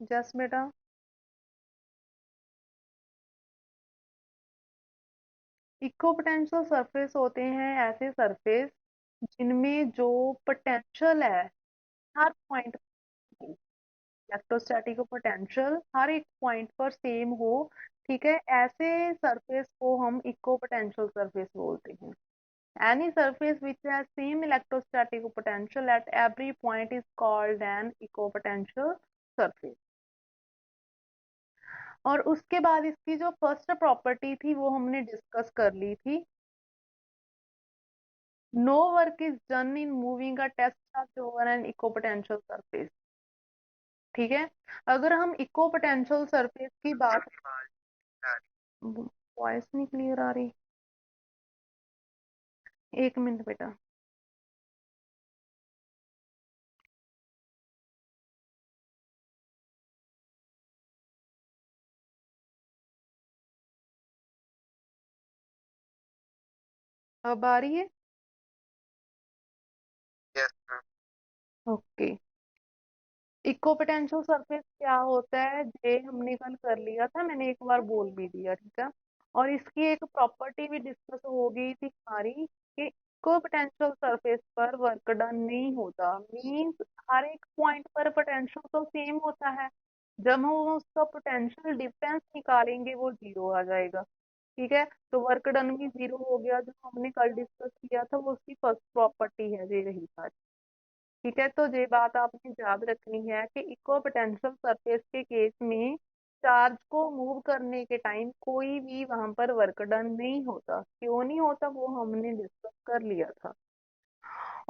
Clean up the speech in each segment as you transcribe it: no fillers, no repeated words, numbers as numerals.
Just बेटा। इक्को potential surface होते हैं ऐसे सरफेस जिनमें जो पोटेंशियल है हर पॉइंट, इलेक्ट्रोस्टैटिक पोटेंशियल हर एक पॉइंट पर सेम हो। ठीक है, ऐसे सरफेस को हम इक्को पोटेंशियल सरफेस बोलते हैं। Any surface which has same electrostatic potential at every point is called an equipotential surface. और उसके बाद इसकी जो फर्स्ट प्रॉपर्टी थी वो हमने डिस्कस कर ली थी। No work is done in moving a test charge over an equipotential surface. ठीक है, अगर हम इक्को पोटेंशियल सरफेस की बात, वॉइस नहीं क्लियर आ रही, एक मिनट बेटा। अब आ रही है? ओके। इक्को पोटेंशियल सरफेस क्या होता है ये हमने कल कर लिया था, मैंने एक बार बोल भी दिया, ठीक है। और इसकी एक प्रॉपर्टी भी डिस्कस हो गई थी हमारी कि इक्को पोटेंशियल सरफेस पर वर्क डन नहीं होता, मींस हर एक पॉइंट पर पोटेंशियल तो सेम होता है। जब हम उसका पोटेंशियल डिफरेंस निकालेंगे वो जीरो आ जाएगा। ठीक है, तो वर्क डन भी जीरो हो गया, जो हमने कल डिस्कस किया था वो उसकी फर्स्ट प्रॉपर्टी है, ये रही सारी। ठीक है, तो ये बात आपने याद रखनी है कि इक्व पोटेंशियल सरफेस के केस में चार्ज को मूव करने के टाइम कोई भी वहां पर वर्क डन नहीं होता। क्यों नहीं होता वो हमने डिस्कस कर लिया था।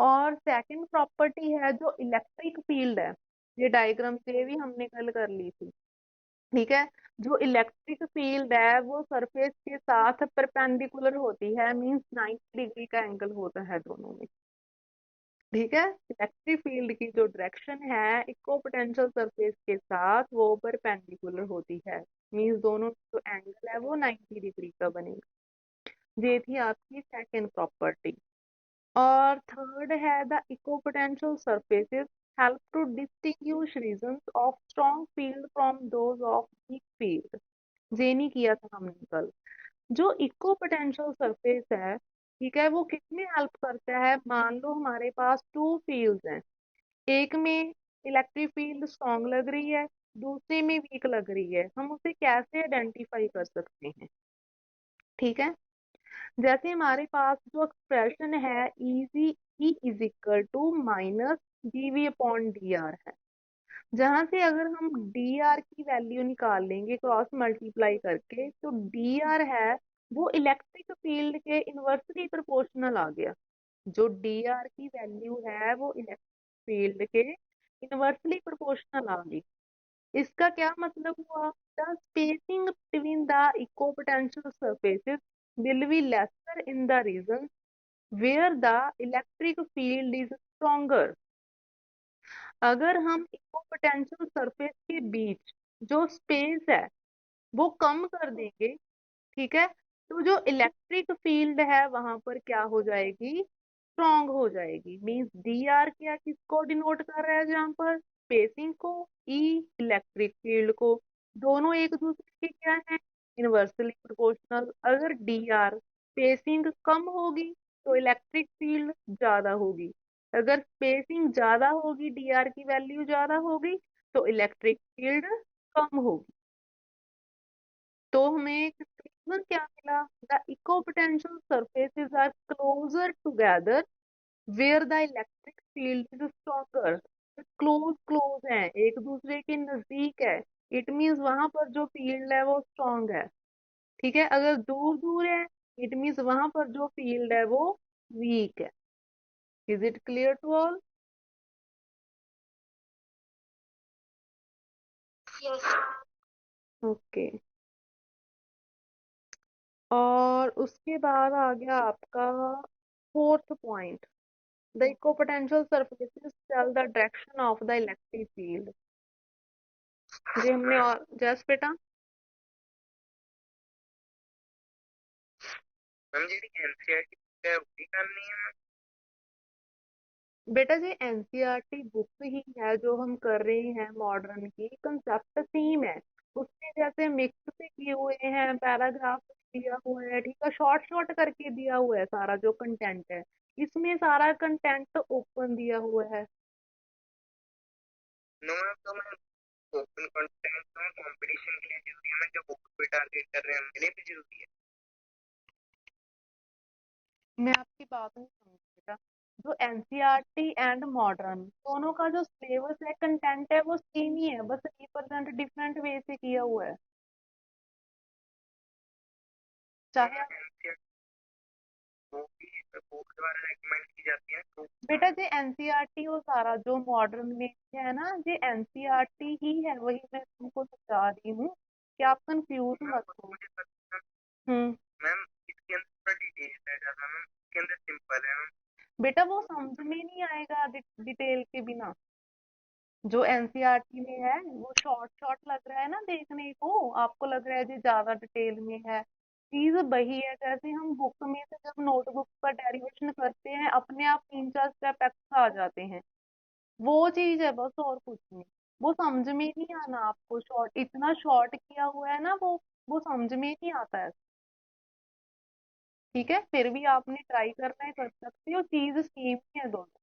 और सेकंड प्रॉपर्टी है जो इलेक्ट्रिक फील्ड है, ये डायग्राम से भी हमने कल कर ली थी। ठीक है, जो इलेक्ट्रिक फील्ड है वो सरफेस के साथ परपेंडिकुलर होती है, मींस 90 डिग्री का एंगल होता है दोनों में। ठीक है, इलेक्ट्रिक फील्ड की जो डायरेक्शन है इक्को पोटेंशियल सरफेस के साथ वो परपेंडिकुलर होती है, मींस दोनों जो एंगल है वो 90 डिग्री का बनेगा। ये थी आपकी सेकंड प्रॉपर्टी। और थर्ड है the equipotential surfaces help to distinguish regions of strong field from those of weak field. ये नहीं किया था हमने कल। जो इक्को पोटेंशियल सरफेस है, ठीक है, वो किसमें हेल्प करता है? मान लो हमारे पास टू फील्ड्स हैं, एक में इलेक्ट्रिक फील्ड स्ट्रॉन्ग लग रही है, दूसरे में वीक लग रही है, हम उसे कैसे आइडेंटिफाई कर सकते हैं? ठीक है, जैसे हमारे पास जो एक्सप्रेशन है easy E is equal to minus d V upon d r है, जहां से अगर हम डी आर की वैल्यू निकाल लेंगे क्रॉस मल्टीप्लाई करके, तो डी आर है वो इलेक्ट्रिक फील्ड के इनवर्सली प्रोपोर्शनल आ गया। जो डी आर की वैल्यू है वो इलेक्ट्रिक फील्ड के इनवर्सली प्रोपोर्शनल आ गई। इसका क्या मतलब हुआ? The spacing between the equipotential surfaces will be lesser in the region where the electric field is stronger। अगर हम इक्विपोटेंशियल सरफेस के बीच जो स्पेस है वो कम कर देंगे, ठीक है, तो जो इलेक्ट्रिक फील्ड है वहां पर क्या हो जाएगी? स्ट्रॉन्ग हो जाएगी। मींस डी आर क्या किसको डिनोट कर रहा है यहाँ पर? स्पेसिंग को। ई इलेक्ट्रिक फील्ड को। दोनों एक दूसरे के क्या है? Inversely proportional. अगर डी आर स्पेसिंग कम होगी तो इलेक्ट्रिक फील्ड ज्यादा होगी, अगर स्पेसिंग ज्यादा होगी डी आर की वैल्यू ज्यादा होगी तो इलेक्ट्रिक फील्ड कम होगी। तो हमें कंक्लूजन क्या मिला? The equipotential surfaces are closer together where the electric field is stronger. Close close है, एक दूसरे के नजदीक है, इट मीन्स वहां पर जो फील्ड है वो स्ट्रॉन्ग है। ठीक है, अगर दूर दूर है इट मीन्स वहां पर जो फील्ड है वो वीक है। Is it clear to all? Okay. और उसके बाद आ गया आपका fourth point, the equipotential surfaces tell the direction of the electric field. ये हमने और जस्ट बेटा, मैम जी एनसीईआरटी है वही करनी है। बेटा जी एनसीईआरटी बुक ही है जो हम कर रहे हैं, मॉडर्न की कंसेप्ट सेम है। उसमें जैसे मिक्स से किए हुए हैं, पैराग्राफ दिया हुआ है, ठीक है, शॉर्ट शॉर्ट करके दिया हुआ है सारा जो कंटेंट है। इसमें सारा कंटेंट ओपन दिया हुआ है। नो मैम, तो मैं ओपन कंटेंट में कंपटीशन के लिए जरूरी है, मैं जो बुक पे टारगेट कर रहे हैं उनके लिए भी जरूरी है। मैं आपकी बात नहीं समझ बेटा। जो एनसीईआरटी एंड मॉडर्न दोनों का जो सिलेबस है, कंटेंट है, वो सेम ही है, बस रिप्रेजेंट डिफरेंट वे से किया हुआ है। चाहे आप वो भी बुक द्वारा रेकमेंड की जाती है तो। बेटा जी एनसीईआरटी वो सारा जो मॉडर्न में है ना, ये एनसीईआरटी ही है, वही मैं तुमको समझा रही हूँ कि आप कंफ्यूज मैम मत वो तो हो। मुझे पता है हम्म। मैम, इसके अंदर थोड़ा डिटेल है ज्यादा मैम, इसके अंदर सिंपल है मैम। बेटा वो समझ में नहीं आएगा डिटेल के बिना। जो एनसीईआरटी में है वो शॉर्ट शॉर्ट लग रहा है ना देखने को, आपको लग रहा है जी ज्यादा डिटेल में है। चीज वही है जैसे हम बुक में से जब नोटबुक पर डेरिवेशन करते हैं, अपने आप 3 4 स्टेप एक्स्ट्रा आ जाते हैं। वो चीज है बस, और कुछ नहीं। वो समझ में नहीं आना आपको, शॉर्ट इतना शॉर्ट किया हुआ है ना वो समझ में नहीं आता है। ठीक है, फिर भी आपने ट्राई करना है, कर सकते हो, चीज सेम ही है दोनों।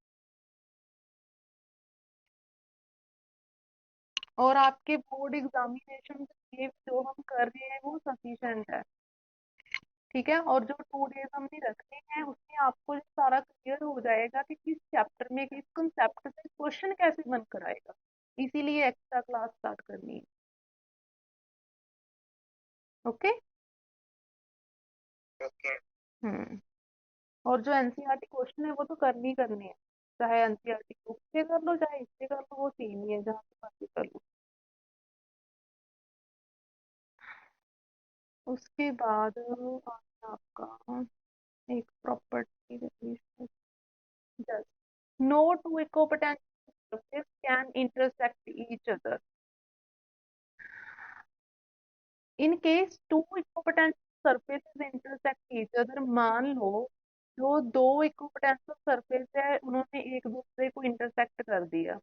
और आपके बोर्ड एग्जामिनेशन के लिए जो हम कर रहे हैं वो सफिशिएंट है। ठीक है, और जो 2 डेज हमने रखे हैं उसमें आपको ये सारा क्लियर हो जाएगा कि किस चैप्टर में किस कंसेप्ट से क्वेश्चन कैसे बनकर आएगा। इसीलिए एक्स्ट्रा क्लास स्टार्ट करनी है। ओके। ओके। हम्म। और जो एनसीईआरटी क्वेश्चन है वो तो करनी ही करनी है, चाहे एनसीईआरटी बुक से कर लो चाहे इससे कर लो, वो सेम ही है जहाँ से मर्जी कर लो। उसके बाद आता आपका एक property just no two equipotential surface can intersect each other in case two equipotential surfaces intersect each other. मान लो जो दो इक्विपोटेंशियल सरफेस है उन्होंने एक दूसरे को इंटरसेक्ट कर दिया।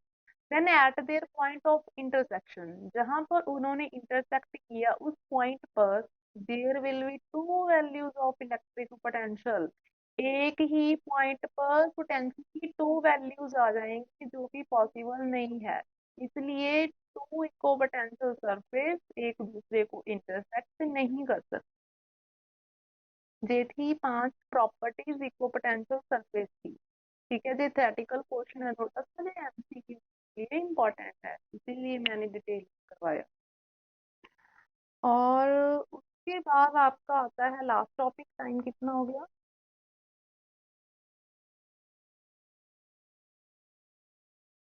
Then at their point of intersection, जहां पर उन्होंने इंटरसेक्ट किया उस पॉइंट पर there will be two values of electric potential. एक ही पॉइंट पर पोटेंशियल की टू वैल्यूज आ जाएंगी जो कि पॉसिबल नहीं है। इसलिए टू इक्विपोटेंशियल सरफेस एक दूसरे को इंटरसेक्ट नहीं कर सकते। ये थी 5 प्रॉपर्टीज इक्विपोटेंशियल सरफेस की। ठीक है, ये थ्योरेटिकल क्वेश्चन है, थोड़ा सा ये एमसीक्यू ये इम्पोर्टेंट है, इसीलिए मैंने डिटेल करवाया। और उसके बाद आपका आता है लास्ट टॉपिक। टाइम कितना हो गया?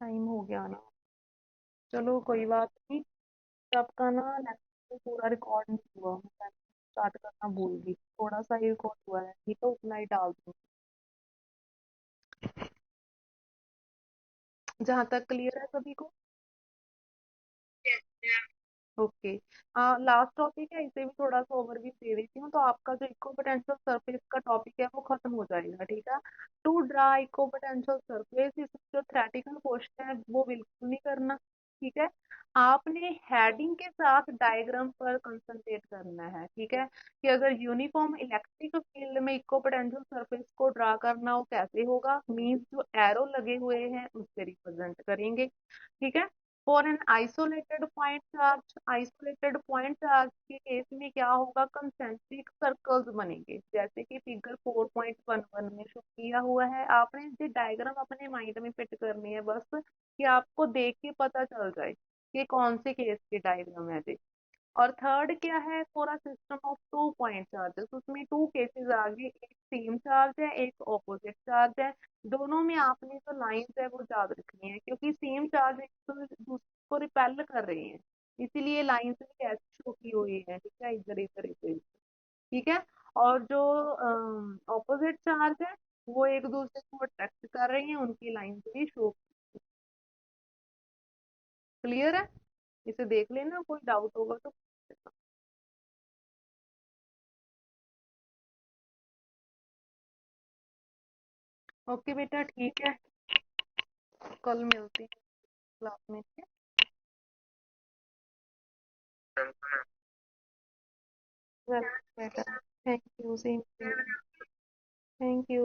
टाइम हो गया ना? चलो कोई बात नहीं। आपका ना नेक्स्ट पूरा रिकॉर्ड नहीं हुआ, मैं स्टार्ट करना भूल गई, थोड़ा सा ही रिकॉर्ड हुआ है, ठीक है, उतना ही डाल दूंगी। जहां तक क्लियर है सभी को? ओके। लास्ट टॉपिक है, इसे भी थोड़ा सा ओवरव्यू दे देती हूँ, तो आपका जो इक्को पोटेंशियल सरफेस का टॉपिक है वो खत्म हो जाएगा। ठीक है, टू ड्रा इक्को पोटेंशियल सरफेस, इसमें जो थ्योरेटिकल क्वेश्चन है वो बिल्कुल नहीं करना। ठीक है, आपने हेडिंग के साथ डायग्राम पर कंसंट्रेट करना है। ठीक है, कि अगर यूनिफॉर्म इलेक्ट्रिक फील्ड में इक्को पोटेंशियल सरफेस को ड्रा करना हो कैसे होगा, मीन्स जो एरो लगे हुए हैं उससे रिप्रेजेंट करेंगे। ठीक है, for an isolated point charge के केस में क्या होगा, कंसेंट्रिक सर्कल्स बनेंगे, जैसे कि फिगर 4.11 में शो किया हुआ है। आपने ये डायग्राम अपने माइंड में फिट करनी है बस, कि आपको देख के पता चल जाए कि कौन से केस की डायग्राम है ये। और थर्ड क्या है, for a system of 2 point charges, उसमें 2 केसेस आ गए, एक सेम चार्ज है एक ऑपोजिट चार्ज है। दोनों में आपने जो लाइंस है वो याद रखनी है, क्योंकि सेम चार्ज एक दूसरे को रिपेल कर रहे हैं, इसीलिए लाइंस भी ऐसे शो की हुई है। ठीक है, इधर इधर इधर। ठीक है, और जो ऑपोजिट चार्ज है वो एक दूसरे को अट्रैक्ट कर रही हैं, उनकी लाइंस भी शो। क्लियर है? इसे देख लेना, कोई डाउट होगा तो। ओके बेटा, ठीक है। कल मिलती हूँ क्लास में। वेलकम बेटा। Thank you, same to you. Thank you.